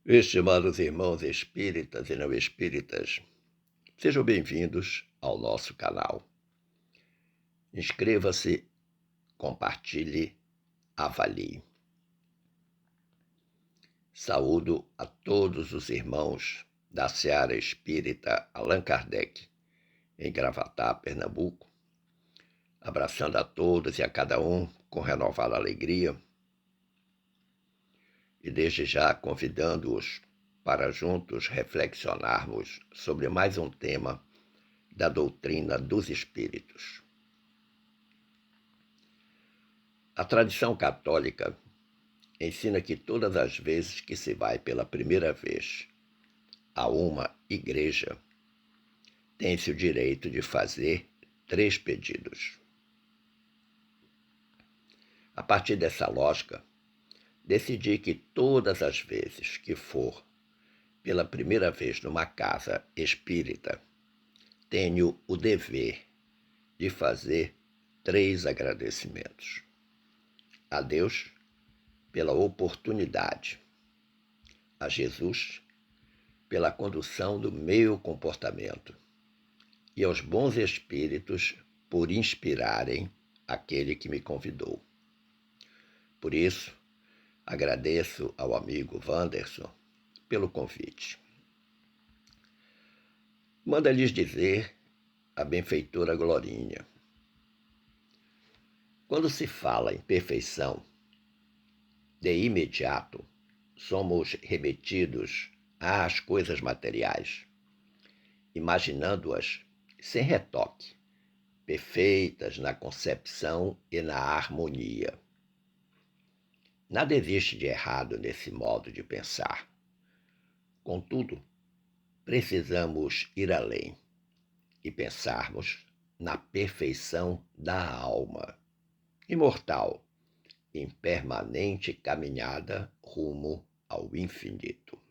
Estimados irmãos espíritas e não espíritas, sejam bem-vindos ao nosso canal. Inscreva-se, compartilhe, avalie. Saúdo a todos os irmãos da Seara Espírita Allan Kardec, em Gravatá, Pernambuco, abraçando a todos e a cada um com renovada alegria e desde já convidando-os para juntos reflexionarmos sobre mais um tema da doutrina dos espíritos. A tradição católica ensina que todas as vezes que se vai pela primeira vez a uma igreja, tem-se o direito de fazer 3 pedidos. A partir dessa lógica, decidi que todas as vezes que for pela primeira vez numa casa espírita, tenho o dever de fazer 3 agradecimentos. A Deus pela oportunidade, a Jesus pela condução do meu comportamento e aos bons espíritos por inspirarem aquele que me convidou. Por isso, agradeço ao amigo Wanderson pelo convite. Manda-lhes dizer a benfeitora Glorinha: quando se fala em perfeição, de imediato somos remetidos às coisas materiais, imaginando-as sem retoque, perfeitas na concepção e na harmonia. Nada existe de errado nesse modo de pensar. Contudo, precisamos ir além e pensarmos na perfeição da alma, imortal, em permanente caminhada rumo ao infinito.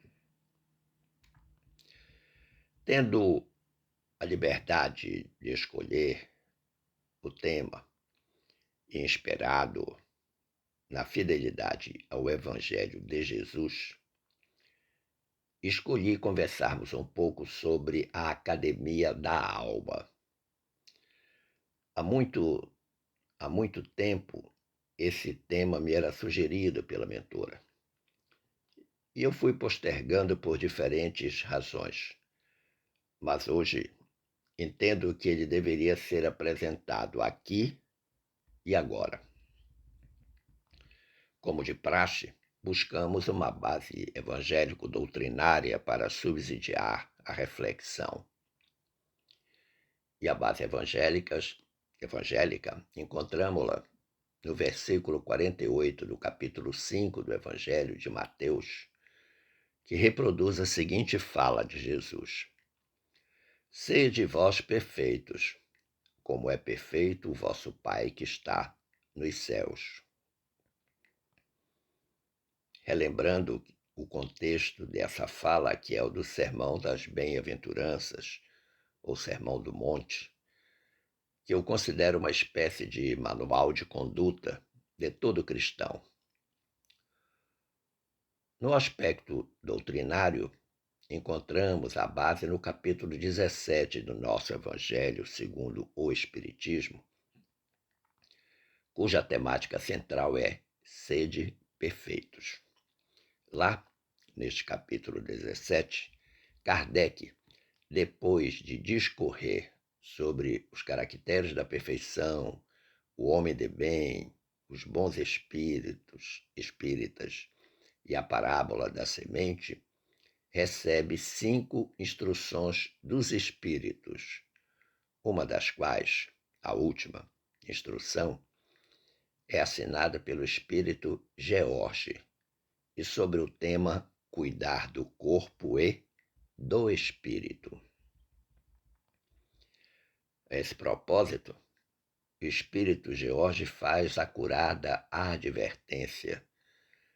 Tendo a liberdade de escolher o tema, inspirado na fidelidade ao Evangelho de Jesus, escolhi conversarmos um pouco sobre a Academia da Alma. Há muito tempo, esse tema me era sugerido pela mentora, e eu fui postergando por diferentes razões. Mas hoje entendo que ele deveria ser apresentado aqui e agora. Como de praxe, buscamos uma base evangélico-doutrinária para subsidiar a reflexão. E a base evangélica encontramos-la no versículo 48 do capítulo 5 do Evangelho de Mateus, que reproduz a seguinte fala de Jesus: Sede vós perfeitos, como é perfeito o vosso Pai que está nos céus. Relembrando o contexto dessa fala, que é o do Sermão das Bem-aventuranças, ou Sermão do Monte, que eu considero uma espécie de manual de conduta de todo cristão. No aspecto doutrinário, encontramos a base no capítulo 17 do nosso Evangelho segundo o Espiritismo, cuja temática central é sede perfeitos. Lá, neste capítulo 17, Kardec, depois de discorrer sobre os caracteres da perfeição, o homem de bem, os bons espíritas e a parábola da semente, recebe 5 instruções dos espíritos, uma das quais, a última instrução, é assinada pelo espírito George, e sobre o tema cuidar do corpo e do espírito. A esse propósito, o espírito George faz acurada advertência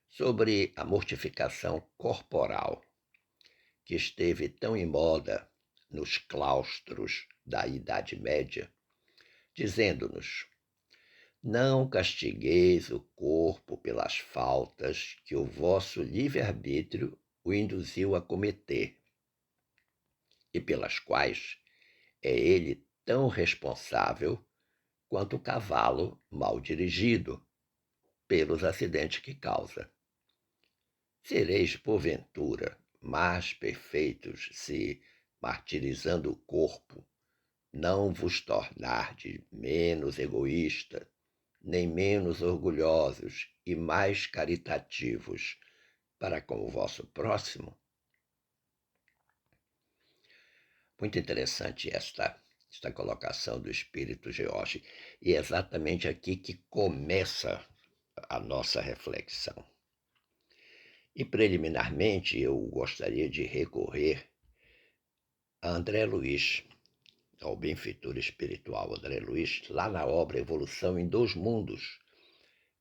sobre a mortificação corporal, que esteve tão em moda nos claustros da Idade Média, dizendo-nos: não castigueis o corpo pelas faltas que o vosso livre-arbítrio o induziu a cometer e pelas quais é ele tão responsável quanto o cavalo mal dirigido pelos acidentes que causa. Sereis, porventura, mais perfeitos se, martirizando o corpo, não vos tornardes menos egoísta, nem menos orgulhosos e mais caritativos para com o vosso próximo? Muito interessante esta colocação do espírito George, e é exatamente aqui que começa a nossa reflexão. E preliminarmente eu gostaria de recorrer a André Luiz, ao benfeitor espiritual André Luiz, lá na obra Evolução em Dois Mundos,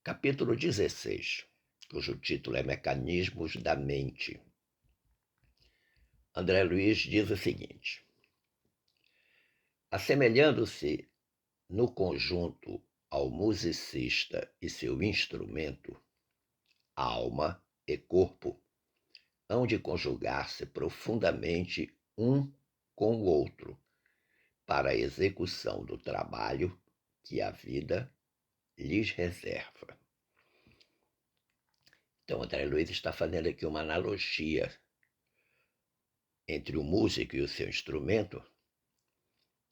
capítulo 16, cujo título é Mecanismos da Mente. André Luiz diz o seguinte: assemelhando-se no conjunto ao musicista e seu instrumento, alma e corpo hão de conjugar-se profundamente um com o outro para a execução do trabalho que a vida lhes reserva. Então, André Luiz está fazendo aqui uma analogia entre o músico e o seu instrumento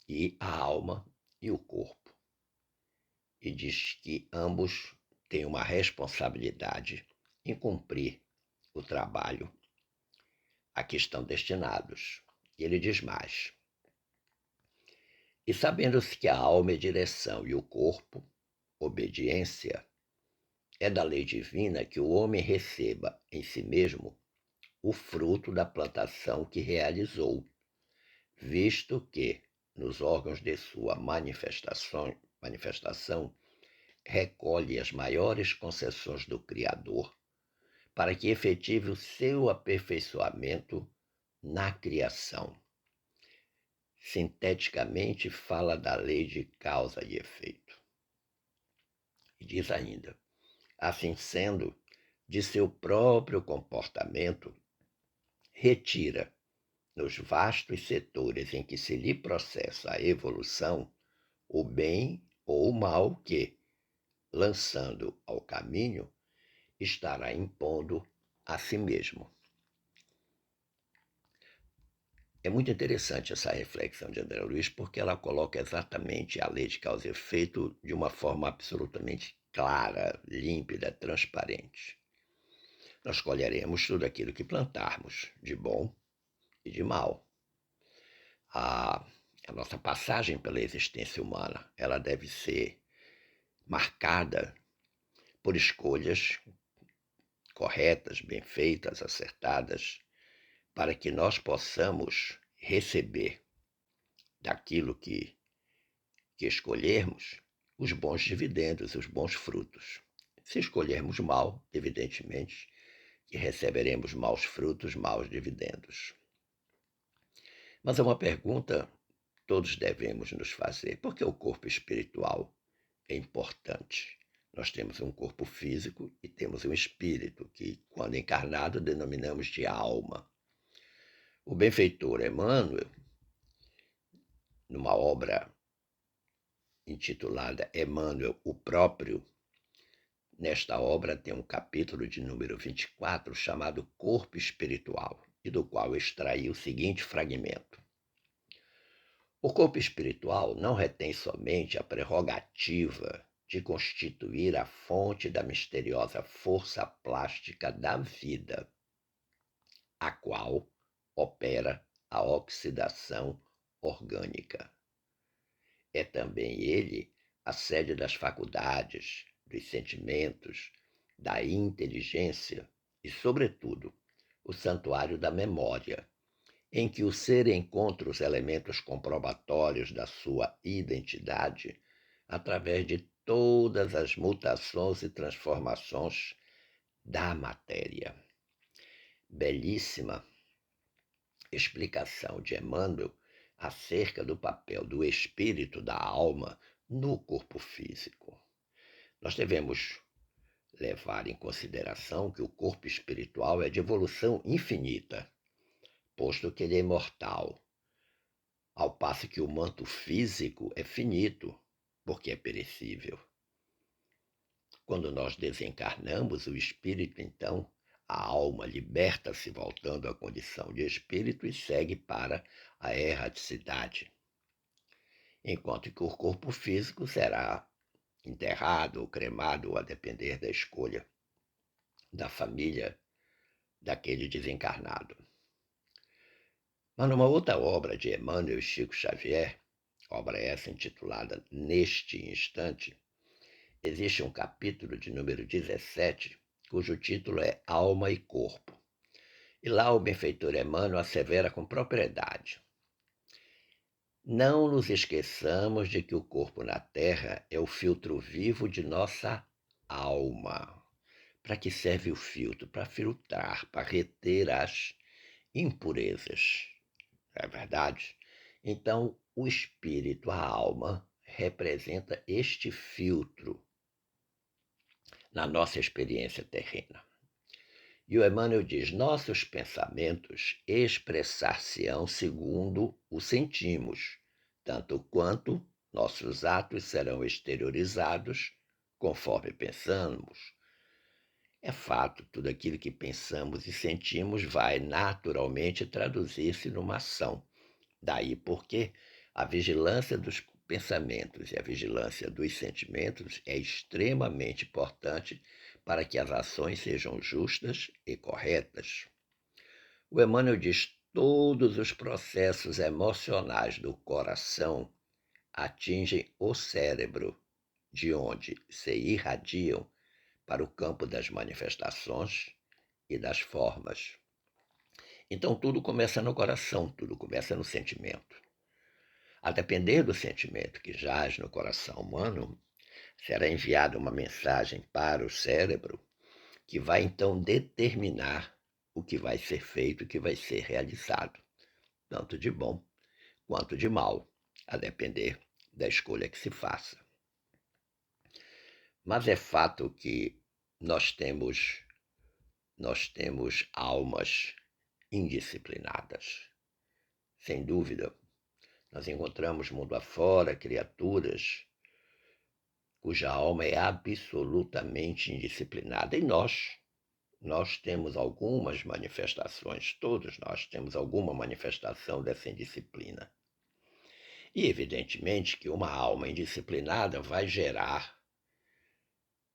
e a alma e o corpo. E diz que ambos têm uma responsabilidade em cumprir o trabalho a que estão destinados. E ele diz mais: e sabendo-se que a alma é direção e o corpo, obediência, é da lei divina que o homem receba em si mesmo o fruto da plantação que realizou, visto que, nos órgãos de sua manifestação recolhe as maiores concessões do Criador, para que efetive o seu aperfeiçoamento na criação. Sinteticamente fala da lei de causa e efeito. E diz ainda: assim sendo, de seu próprio comportamento, retira, nos vastos setores em que se lhe processa a evolução, o bem ou o mal que, lançando ao caminho, estará impondo a si mesmo. É muito interessante essa reflexão de André Luiz, porque ela coloca exatamente a lei de causa e efeito de uma forma absolutamente clara, límpida, transparente. Nós colheremos tudo aquilo que plantarmos, de bom e de mal. A nossa passagem pela existência humana, ela deve ser marcada por escolhas corretas, bem feitas, acertadas, para que nós possamos receber daquilo que escolhermos os bons dividendos, os bons frutos. Se escolhermos mal, evidentemente, que receberemos maus frutos, maus dividendos. Mas é uma pergunta que todos devemos nos fazer: por que o corpo espiritual é importante? Nós temos um corpo físico e temos um espírito, que, quando encarnado, denominamos de alma. O benfeitor Emmanuel, numa obra intitulada Emmanuel, o Próprio, nesta obra tem um capítulo de número 24 chamado Corpo Espiritual, e do qual extraí o seguinte fragmento: o corpo espiritual não retém somente a prerrogativa de constituir a fonte da misteriosa força plástica da vida, a qual opera a oxidação orgânica. É também ele a sede das faculdades, dos sentimentos, da inteligência e, sobretudo, o santuário da memória, em que o ser encontra os elementos comprobatórios da sua identidade através de todas as mutações e transformações da matéria. Belíssima explicação de Emmanuel acerca do papel do espírito, da alma, no corpo físico. Nós devemos levar em consideração que o corpo espiritual é de evolução infinita, posto que ele é imortal, ao passo que o manto físico é finito, porque é perecível. Quando nós desencarnamos, o espírito, então, a alma liberta-se voltando à condição de espírito e segue para a erraticidade, enquanto que o corpo físico será enterrado ou cremado, a depender da escolha da família daquele desencarnado. Mas numa outra obra de Emmanuel e Chico Xavier, obra essa intitulada Neste Instante, existe um capítulo de número 17, cujo título é Alma e Corpo. E lá o benfeitor Emmanuel assevera com propriedade: não nos esqueçamos de que o corpo na Terra é o filtro vivo de nossa alma. Para que serve o filtro? Para filtrar, para reter as impurezas. É verdade? Então, o espírito, a alma, representa este filtro na nossa experiência terrena. E o Emmanuel diz: nossos pensamentos expressar-se-ão segundo o sentimos, tanto quanto nossos atos serão exteriorizados conforme pensamos. É fato, tudo aquilo que pensamos e sentimos vai naturalmente traduzir-se numa ação. Daí porque a vigilância dos pensamentos e a vigilância dos sentimentos é extremamente importante para que as ações sejam justas e corretas. O Emmanuel diz: todos os processos emocionais do coração atingem o cérebro, de onde se irradiam para o campo das manifestações e das formas. Então tudo começa no coração, tudo começa no sentimento. A depender do sentimento que jaz no coração humano, será enviada uma mensagem para o cérebro que vai então determinar o que vai ser feito, o que vai ser realizado, tanto de bom quanto de mal, a depender da escolha que se faça. Mas é fato que nós temos almas indisciplinadas. Sem dúvida, nós encontramos mundo afora criaturas cuja alma é absolutamente indisciplinada. E nós temos algumas manifestações, todos nós temos alguma manifestação dessa indisciplina. E evidentemente que uma alma indisciplinada vai gerar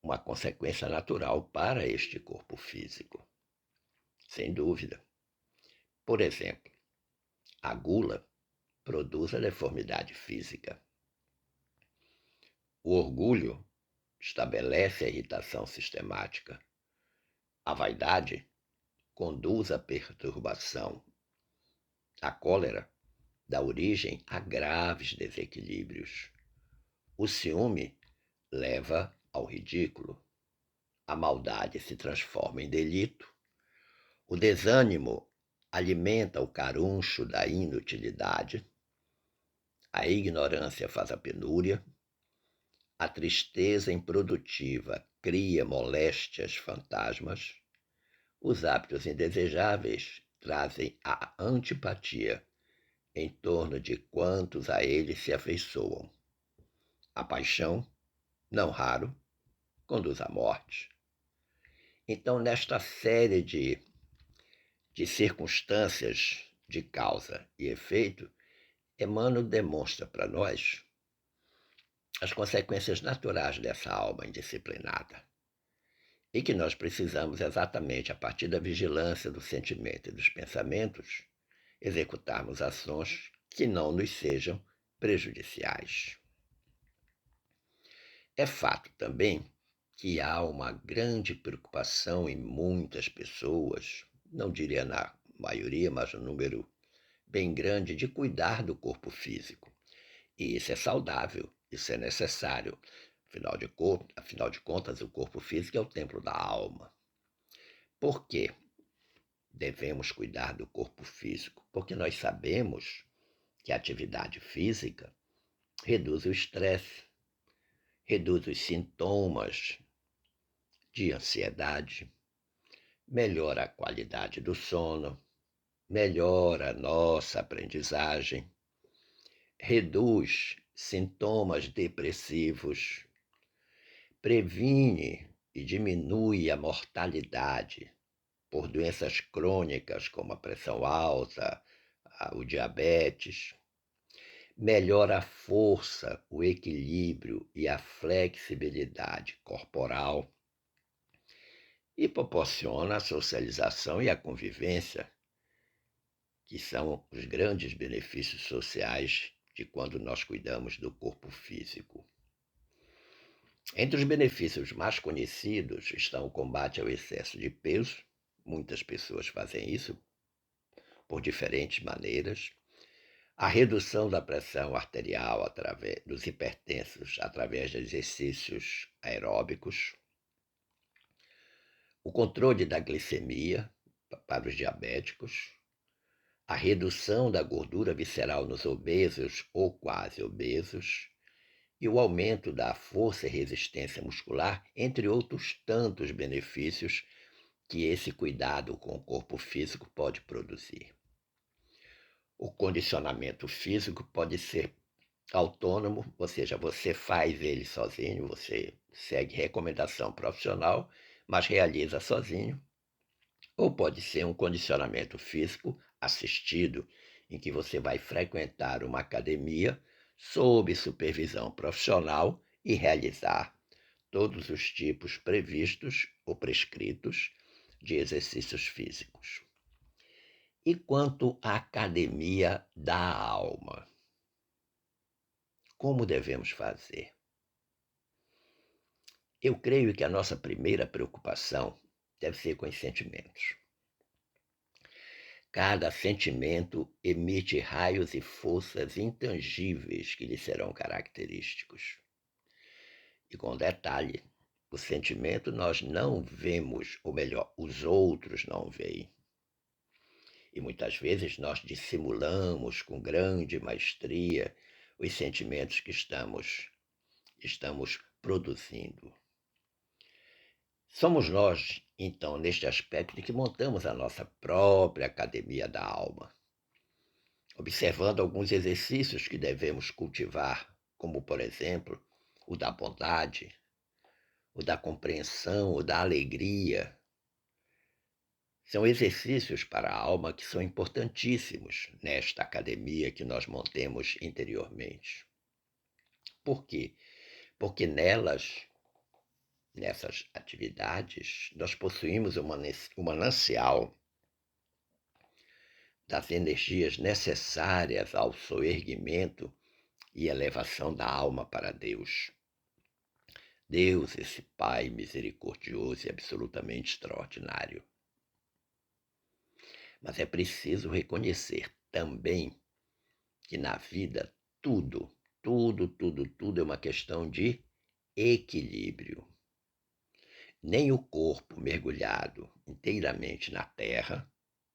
uma consequência natural para este corpo físico, sem dúvida. Por exemplo, a gula produz a deformidade física. O orgulho estabelece a irritação sistemática. A vaidade conduz à perturbação. A cólera dá origem a graves desequilíbrios. O ciúme leva ao ridículo. A maldade se transforma em delito. O desânimo alimenta o caruncho da inutilidade. A ignorância faz a penúria. A tristeza improdutiva cria moléstias fantasmas. Os hábitos indesejáveis trazem a antipatia em torno de quantos a eles se afeiçoam. A paixão, não raro, conduz à morte. Então, nesta série de circunstâncias de causa e efeito, Emmanuel demonstra para nós as consequências naturais dessa alma indisciplinada. E que nós precisamos exatamente, a partir da vigilância do sentimento e dos pensamentos, executarmos ações que não nos sejam prejudiciais. É fato também que há uma grande preocupação em muitas pessoas, não diria na maioria, mas um número bem grande, de cuidar do corpo físico. E isso é saudável, isso é necessário. Afinal de contas, o corpo físico é o templo da alma. Por quê devemos cuidar do corpo físico? Porque nós sabemos que a atividade física reduz o estresse, reduz os sintomas de ansiedade, melhora a qualidade do sono, melhora a nossa aprendizagem, reduz sintomas depressivos, previne e diminui a mortalidade por doenças crônicas como a pressão alta, o diabetes, melhora a força, o equilíbrio e a flexibilidade corporal e proporciona a socialização e a convivência, que são os grandes benefícios sociais de quando nós cuidamos do corpo físico. Entre os benefícios mais conhecidos estão o combate ao excesso de peso. Muitas pessoas fazem isso por diferentes maneiras. A redução da pressão arterial através dos hipertensos através de exercícios aeróbicos. O controle da glicemia para os diabéticos. A redução da gordura visceral nos obesos ou quase obesos. E o aumento da força e resistência muscular, entre outros tantos benefícios que esse cuidado com o corpo físico pode produzir. O condicionamento físico pode ser autônomo, ou seja, você faz ele sozinho, você segue recomendação profissional, mas realiza sozinho. Ou pode ser um condicionamento físico assistido, em que você vai frequentar uma academia sob supervisão profissional e realizar todos os tipos previstos ou prescritos de exercícios físicos. E quanto à academia da alma? Como devemos fazer? Eu creio que a nossa primeira preocupação deve ser com os sentimentos. Cada sentimento emite raios e forças intangíveis que lhe serão característicos. E com detalhe, o sentimento nós não vemos, ou melhor, os outros não veem. E muitas vezes nós dissimulamos com grande maestria os sentimentos que estamos produzindo. Somos nós, então, neste aspecto, que montamos a nossa própria academia da alma, observando alguns exercícios que devemos cultivar, como, por exemplo, o da bondade, o da compreensão, o da alegria. São exercícios para a alma que são importantíssimos nesta academia que nós montemos interiormente. Por quê? Porque nessas atividades, nós possuímos um manancial das energias necessárias ao soerguimento e elevação da alma para Deus. Deus, esse Pai misericordioso e absolutamente extraordinário. Mas é preciso reconhecer também que na vida tudo é uma questão de equilíbrio. Nem o corpo mergulhado inteiramente na terra,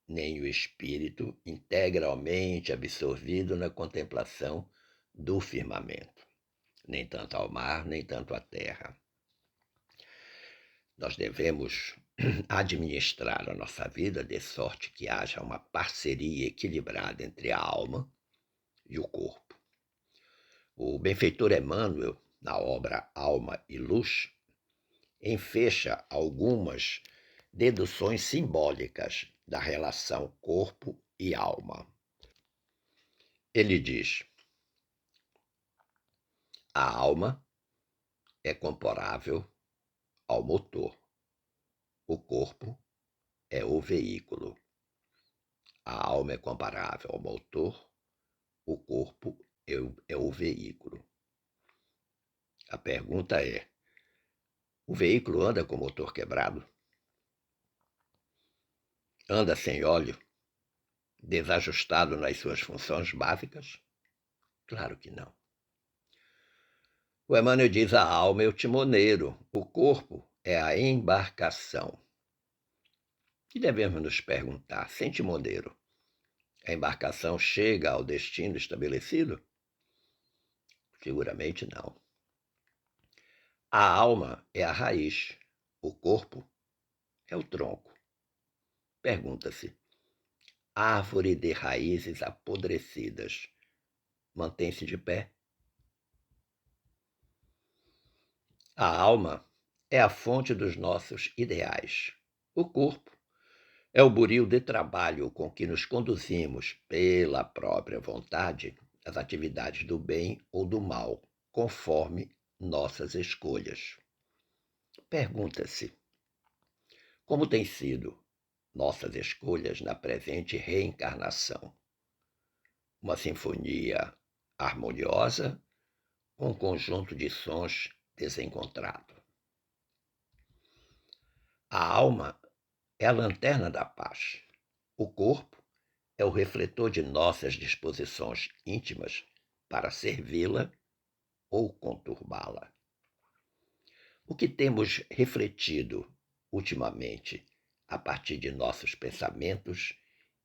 nem o espírito integralmente absorvido na contemplação do firmamento. Nem tanto ao mar, nem tanto à terra. Nós devemos administrar a nossa vida de sorte que haja uma parceria equilibrada entre a alma e o corpo. O benfeitor Emmanuel, na obra Alma e Luz, enfecha algumas deduções simbólicas da relação corpo e alma. Ele diz: a alma é comparável ao motor, o corpo é o veículo. A alma é comparável ao motor, o corpo é o veículo. A pergunta é: o veículo anda com o motor quebrado? Anda sem óleo? Desajustado nas suas funções básicas? Claro que não. O Emmanuel diz: a alma é o timoneiro, o corpo é a embarcação. E devemos nos perguntar: sem timoneiro, a embarcação chega ao destino estabelecido? Seguramente não. A alma é a raiz, O corpo é o tronco. Pergunta-se: árvore de raízes apodrecidas mantém-se de pé? A alma é a fonte dos nossos ideais. O corpo é o buril de trabalho com que nos conduzimos, pela própria vontade, às atividades do bem ou do mal, conforme nossas escolhas. Pergunta-se: como têm sido nossas escolhas na presente reencarnação? Uma sinfonia harmoniosa ou um conjunto de sons desencontrados? A alma é a lanterna da paz. O corpo é o refletor de nossas disposições íntimas para servi-la ou conturbá-la. O que temos refletido ultimamente a partir de nossos pensamentos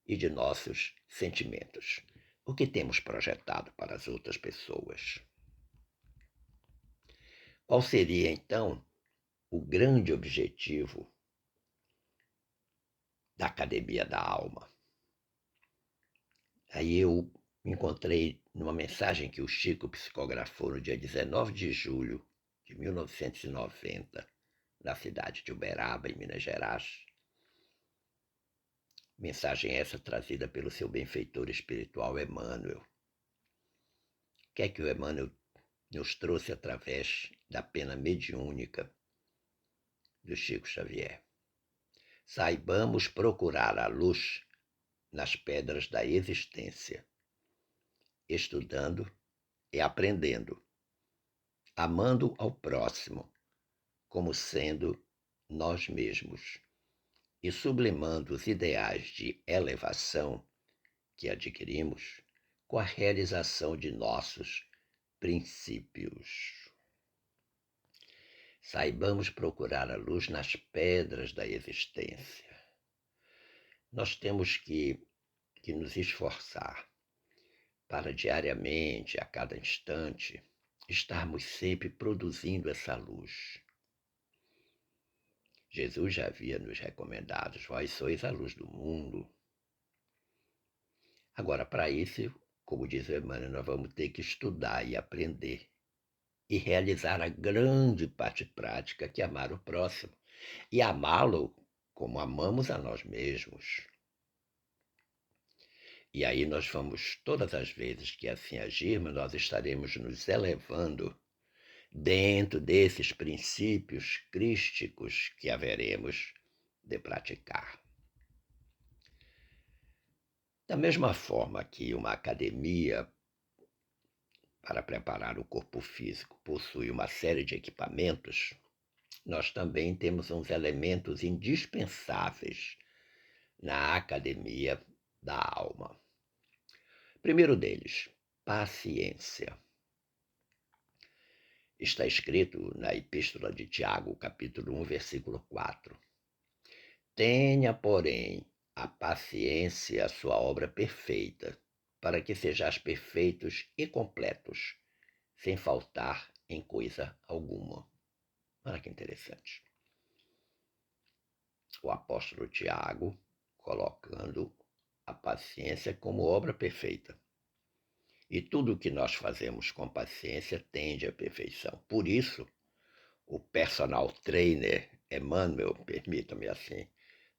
e de nossos sentimentos? O que temos projetado para as outras pessoas? Qual seria, então, o grande objetivo da Academia da Alma? Aí eu me encontrei numa mensagem que o Chico psicografou no dia 19 de julho de 1990, na cidade de Uberaba, em Minas Gerais. Mensagem essa trazida pelo seu benfeitor espiritual Emmanuel. O que é que o Emmanuel nos trouxe através da pena mediúnica do Chico Xavier? Saibamos procurar a luz nas pedras da existência, estudando e aprendendo, amando ao próximo como sendo nós mesmos e sublimando os ideais de elevação que adquirimos com a realização de nossos princípios. Saibamos procurar a luz nas pedras da existência. Nós temos que nos esforçar para diariamente, a cada instante, estarmos sempre produzindo essa luz. Jesus já havia nos recomendado: vós sois a luz do mundo. Agora, para isso, como diz o Emmanuel, nós vamos ter que estudar e aprender e realizar a grande parte prática que é amar o próximo e amá-lo como amamos a nós mesmos. E aí nós vamos, todas as vezes que assim agirmos, nós estaremos nos elevando dentro desses princípios crísticos que haveremos de praticar. Da mesma forma que uma academia para preparar o corpo físico possui uma série de equipamentos, nós também temos uns elementos indispensáveis na academia da alma. Primeiro deles, paciência. Está escrito na Epístola de Tiago, capítulo 1, versículo 4. Tenha, porém, a paciência a sua obra perfeita, para que sejais perfeitos e completos, sem faltar em coisa alguma. Olha que interessante. O apóstolo Tiago colocando a paciência como obra perfeita. E tudo o que nós fazemos com paciência tende à perfeição. Por isso, o personal trainer Emmanuel, permita-me assim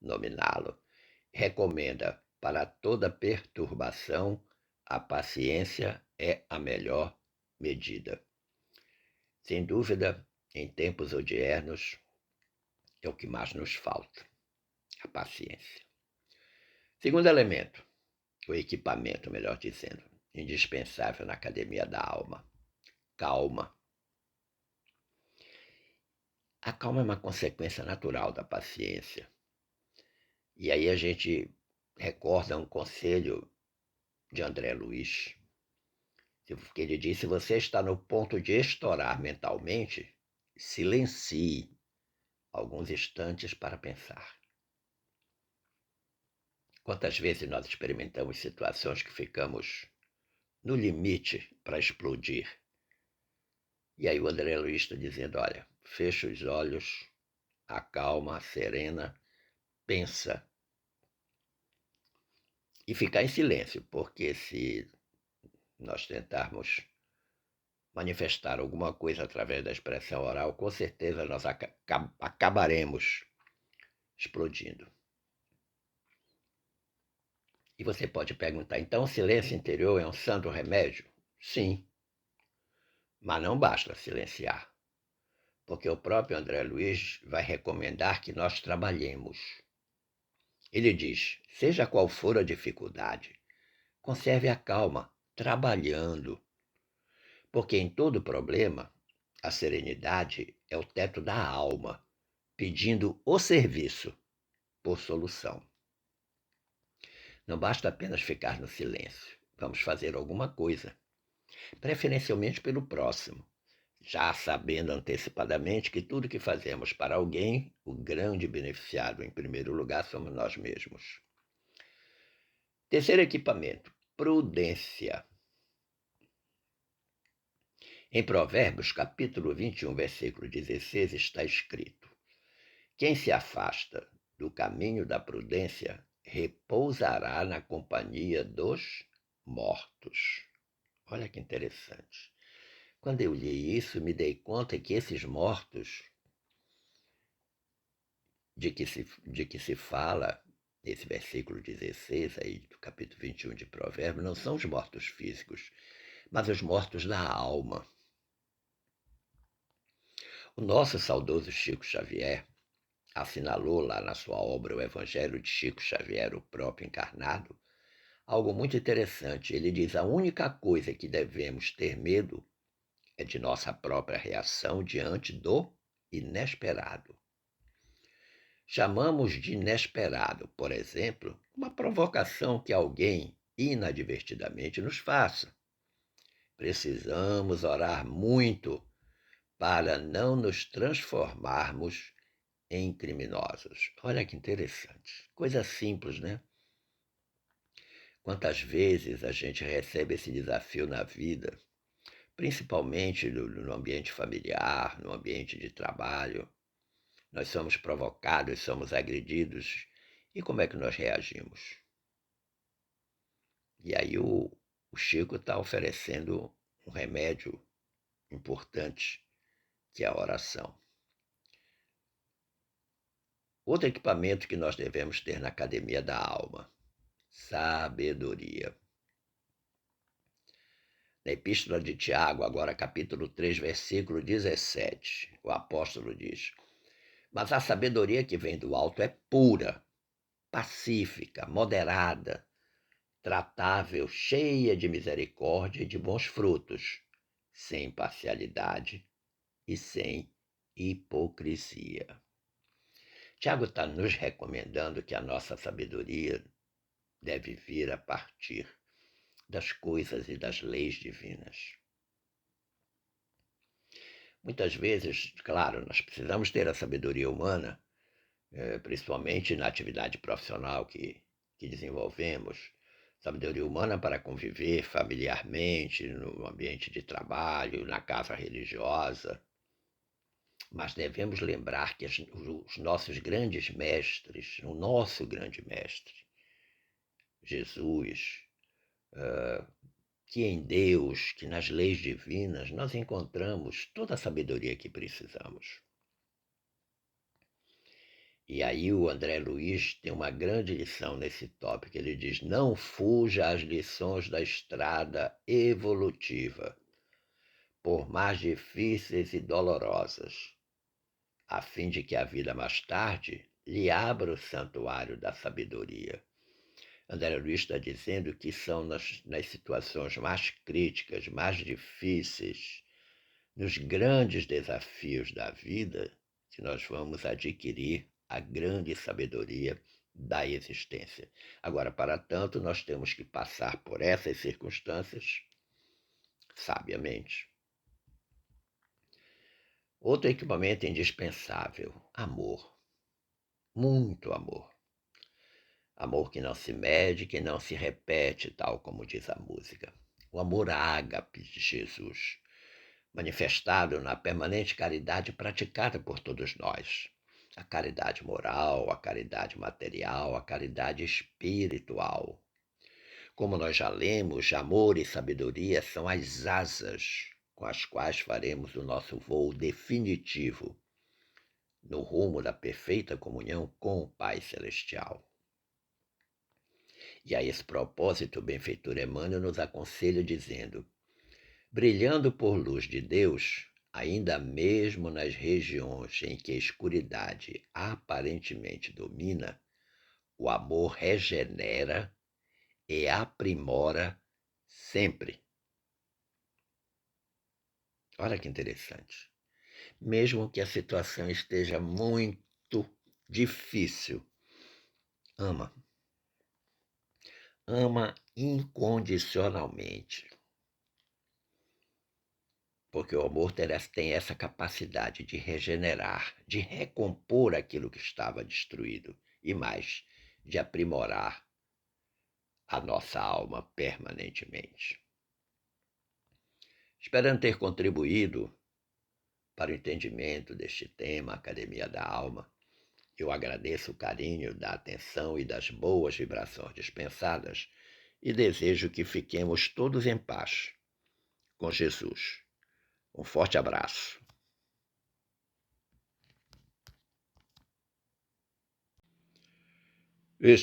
nominá-lo, recomenda: para toda perturbação, a paciência é a melhor medida. Sem dúvida, em tempos odiernos, é o que mais nos falta, a paciência. Segundo elemento, o equipamento, melhor dizendo, indispensável na academia da alma: calma. A calma é uma consequência natural da paciência. E aí a gente recorda um conselho de André Luiz, que ele disse: se você está no ponto de estourar mentalmente, silencie alguns instantes para pensar. Quantas vezes nós experimentamos situações que ficamos no limite para explodir? E aí o André Luiz está dizendo: olha, fecha os olhos, acalma, serena, pensa e ficar em silêncio, porque se nós tentarmos manifestar alguma coisa através da expressão oral, com certeza nós acabaremos explodindo. E você pode perguntar, então o silêncio interior é um santo remédio? Sim, mas não basta silenciar, porque o próprio André Luiz vai recomendar que nós trabalhemos. Ele diz, seja qual for a dificuldade, conserve a calma, trabalhando, porque em todo problema, a serenidade é o teto da alma, pedindo o serviço por solução. Não basta apenas ficar no silêncio. Vamos fazer alguma coisa, preferencialmente pelo próximo, já sabendo antecipadamente que tudo que fazemos para alguém, o grande beneficiado em primeiro lugar somos nós mesmos. Terceiro equipamento, prudência. Em Provérbios, capítulo 21, versículo 16, está escrito: quem se afasta do caminho da prudência repousará na companhia dos mortos. Olha que interessante. Quando eu li isso, me dei conta que esses mortos de que se fala nesse versículo 16 aí do capítulo 21 de Provérbios não são os mortos físicos, mas os mortos da alma. O nosso saudoso Chico Xavier assinalou lá na sua obra O Evangelho de Chico Xavier, o próprio encarnado, algo muito interessante. Ele diz: a única coisa que devemos ter medo é de nossa própria reação diante do inesperado. Chamamos de inesperado, por exemplo, uma provocação que alguém inadvertidamente nos faça. Precisamos orar muito para não nos transformarmos em criminosos. Olha que interessante. Coisa simples, né? Quantas vezes a gente recebe esse desafio na vida, principalmente no ambiente familiar, no ambiente de trabalho. Nós somos provocados, somos agredidos. E como é que nós reagimos? E aí o Chico está oferecendo um remédio importante, que é a oração. Outro equipamento que nós devemos ter na academia da alma: sabedoria. Na Epístola de Tiago, agora capítulo 3, versículo 17, o apóstolo diz: mas a sabedoria que vem do alto é pura, pacífica, moderada, tratável, cheia de misericórdia e de bons frutos, sem parcialidade e sem hipocrisia. Tiago está nos recomendando que a nossa sabedoria deve vir a partir das coisas e das leis divinas. Muitas vezes, claro, nós precisamos ter a sabedoria humana, principalmente na atividade profissional que desenvolvemos, sabedoria humana para conviver familiarmente, no ambiente de trabalho, na casa religiosa. Mas devemos lembrar que os nossos grandes mestres, o nosso grande mestre, Jesus, que em Deus, que nas leis divinas, nós encontramos toda a sabedoria que precisamos. E aí o André Luiz tem uma grande lição nesse tópico. Ele diz: não fuja às lições da estrada evolutiva, por mais difíceis e dolorosas, a fim de que a vida mais tarde lhe abra o santuário da sabedoria. André Luiz está dizendo que são nas situações mais críticas, mais difíceis, nos grandes desafios da vida, que nós vamos adquirir a grande sabedoria da existência. Agora, para tanto, nós temos que passar por essas circunstâncias sabiamente. Outro equipamento indispensável: amor. Muito amor. Amor que não se mede, que não se repete, tal como diz a música. O amor ágape de Jesus, manifestado na permanente caridade praticada por todos nós. A caridade moral, a caridade material, a caridade espiritual. Como nós já lemos, amor e sabedoria são as asas com as quais faremos o nosso voo definitivo no rumo da perfeita comunhão com o Pai Celestial. E a esse propósito, o benfeitor Emmanuel nos aconselha dizendo: brilhando por luz de Deus, ainda mesmo nas regiões em que a escuridade aparentemente domina, o amor regenera e aprimora sempre. Olha que interessante. Mesmo que a situação esteja muito difícil, ama. Ama incondicionalmente. Porque o amor tem essa capacidade de regenerar, de recompor aquilo que estava destruído e mais, de aprimorar a nossa alma permanentemente. Esperando ter contribuído para o entendimento deste tema, Academia da Alma, eu agradeço o carinho, da atenção e das boas vibrações dispensadas e desejo que fiquemos todos em paz com Jesus. Um forte abraço.